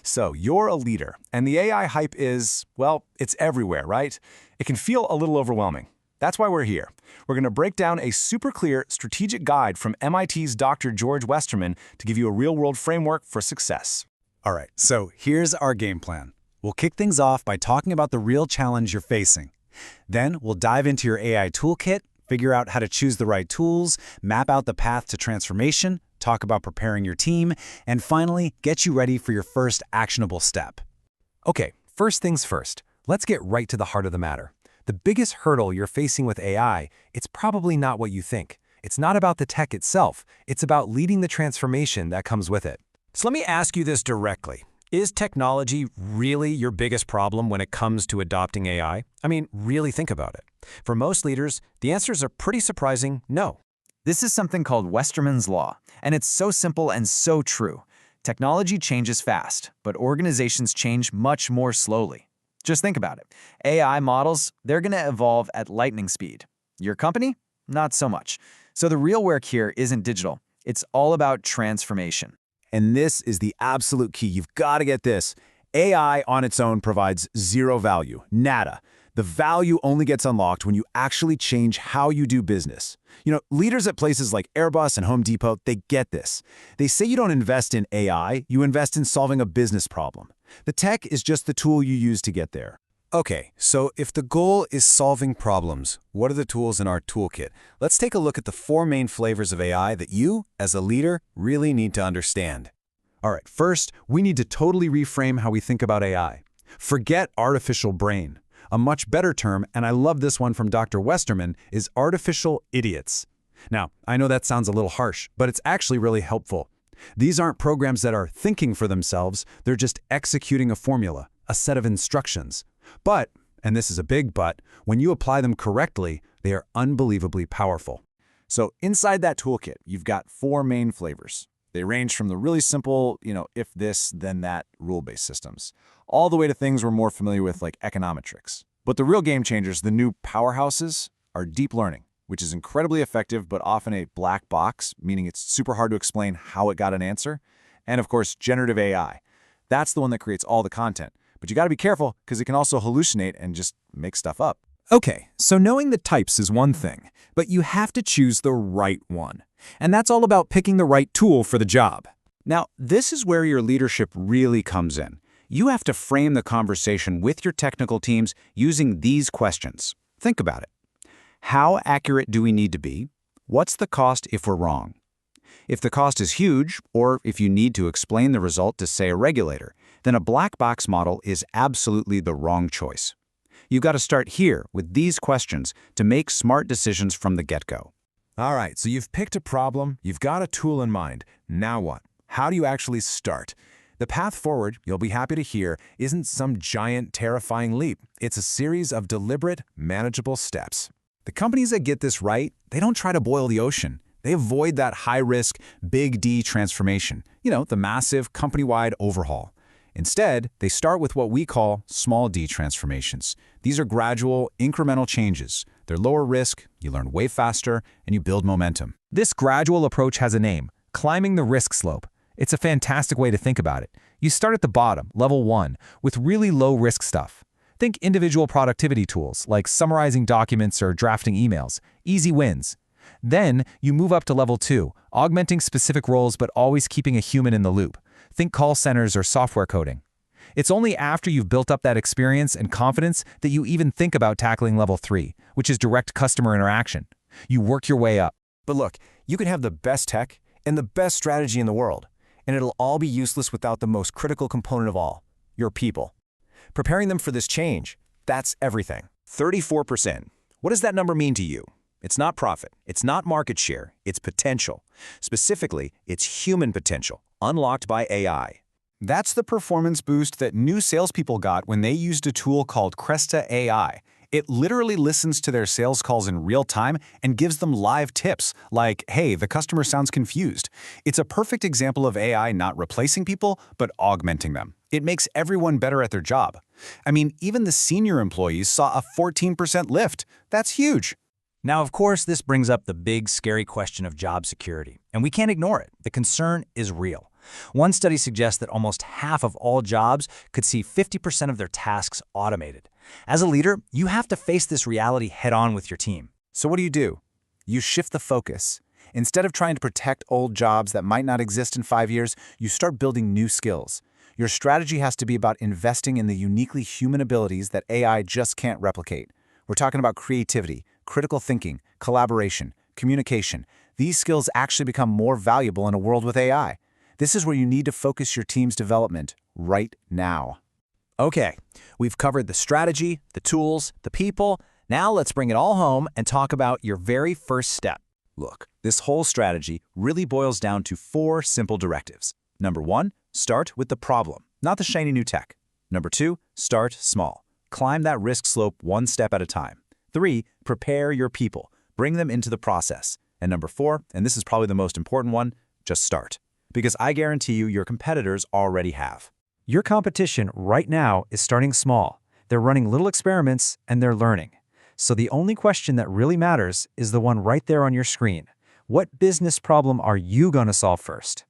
So you're a leader, and the AI hype is, well, it's everywhere, right? It can feel a little overwhelming. That's why we're here. We're going to break down a super clear strategic guide from MIT's Dr. George Westerman to give you a real-world framework for success. All right, so here's our game plan. We'll kick things off by talking about the real challenge you're facing. Then we'll dive into your AI toolkit, figure out how to choose the right tools, map out the path to transformation, talk about preparing your team, and finally, get you ready for your first actionable step. Okay, first things first. Let's get right to the heart of the matter. The biggest hurdle you're facing with AI, it's probably not what you think. It's not about the tech itself. It's about leading the transformation that comes with it. So let me ask you this directly. Is technology really your biggest problem when it comes to adopting AI? I mean, really think about it. For most leaders, the answers are pretty surprising no. This is something called Westerman's law, and it's so simple and so true. Technology changes fast, but organizations change much more slowly. Just think about it. AI models, they're going to evolve at lightning speed. Your company? Not so much. So the real work here isn't digital. It's all about transformation. And this is the absolute key. You've got to get this. AI on its own provides zero value, nada. The value only gets unlocked when you actually change how you do business. Leaders at places like Airbus and Home Depot, they get this. They say you don't invest in AI, you invest in solving a business problem. The tech is just the tool you use to get there. Okay, so if the goal is solving problems, what are the tools in our toolkit? Let's take a look at the 4 main flavors of AI that you, as a leader, really need to understand. All right, first, we need to totally reframe how we think about AI. Forget artificial brain. A much better term, and I love this one from Dr. Westerman, is artificial idiots. Now, I know that sounds a little harsh, but it's actually really helpful. These aren't programs that are thinking for themselves, they're just executing a formula, a set of instructions. But, and this is a big but, when you apply them correctly, they are unbelievably powerful. So inside that toolkit, you've got 4 main flavors. They range from the really simple, if this, then that rule-based systems, all the way to things we're more familiar with like econometrics. But the real game changers, the new powerhouses, are deep learning, which is incredibly effective but often a black box, meaning it's super hard to explain how it got an answer. And of course, generative AI. That's the one that creates all the content. But you got to be careful because it can also hallucinate and just make stuff up. Okay, so knowing the types is one thing, but you have to choose the right one. And that's all about picking the right tool for the job. Now, this is where your leadership really comes in. You have to frame the conversation with your technical teams using these questions. Think about it. How accurate do we need to be? What's the cost if we're wrong? If the cost is huge, or if you need to explain the result to, say, a regulator, then a black box model is absolutely the wrong choice. You've got to start here with these questions to make smart decisions from the get-go. All right, so you've picked a problem, you've got a tool in mind. Now what? How do you actually start? The path forward, you'll be happy to hear, isn't some giant, terrifying leap. It's a series of deliberate, manageable steps. The companies that get this right, they don't try to boil the ocean. They avoid that high-risk, big D transformation, the massive company-wide overhaul. Instead, they start with what we call small d transformations. These are gradual, incremental changes. They're lower risk, you learn way faster, and you build momentum. This gradual approach has a name, climbing the risk slope. It's a fantastic way to think about it. You start at the bottom, level 1, with really low-risk stuff. Think individual productivity tools, like summarizing documents or drafting emails. Easy wins. Then, you move up to level 2, augmenting specific roles but always keeping a human in the loop. Think call centers or software coding. It's only after you've built up that experience and confidence that you even think about tackling level 3, which is direct customer interaction. You work your way up. But look, you can have the best tech and the best strategy in the world, and it'll all be useless without the most critical component of all, your people. Preparing them for this change, that's everything. 34%. What does that number mean to you? It's not profit, it's not market share, it's potential. Specifically, it's human potential, unlocked by AI. That's the performance boost that new salespeople got when they used a tool called Cresta AI. It literally listens to their sales calls in real time and gives them live tips, like, hey, the customer sounds confused. It's a perfect example of AI not replacing people, but augmenting them. It makes everyone better at their job. I mean, even the senior employees saw a 14% lift. That's huge. Now, of course, this brings up the big, scary question of job security, and we can't ignore it. The concern is real. One study suggests that almost half of all jobs could see 50% of their tasks automated. As a leader, you have to face this reality head-on with your team. So what do? You shift the focus. Instead of trying to protect old jobs that might not exist in 5 years, you start building new skills. Your strategy has to be about investing in the uniquely human abilities that AI just can't replicate. We're talking about creativity, critical thinking, collaboration, communication. These skills actually become more valuable in a world with AI. This is where you need to focus your team's development right now. Okay, we've covered the strategy, the tools, the people. Now let's bring it all home and talk about your very first step. Look, this whole strategy really boils down to 4 simple directives. Number 1, start with the problem, not the shiny new tech. Number 2, start small. Climb that risk slope one step at a time. 3, prepare your people. Bring them into the process. And number 4, and this is probably the most important one, just start. Because I guarantee you your competitors already have. Your competition right now is starting small. They're running little experiments and they're learning. So the only question that really matters is the one right there on your screen. What business problem are you going to solve first?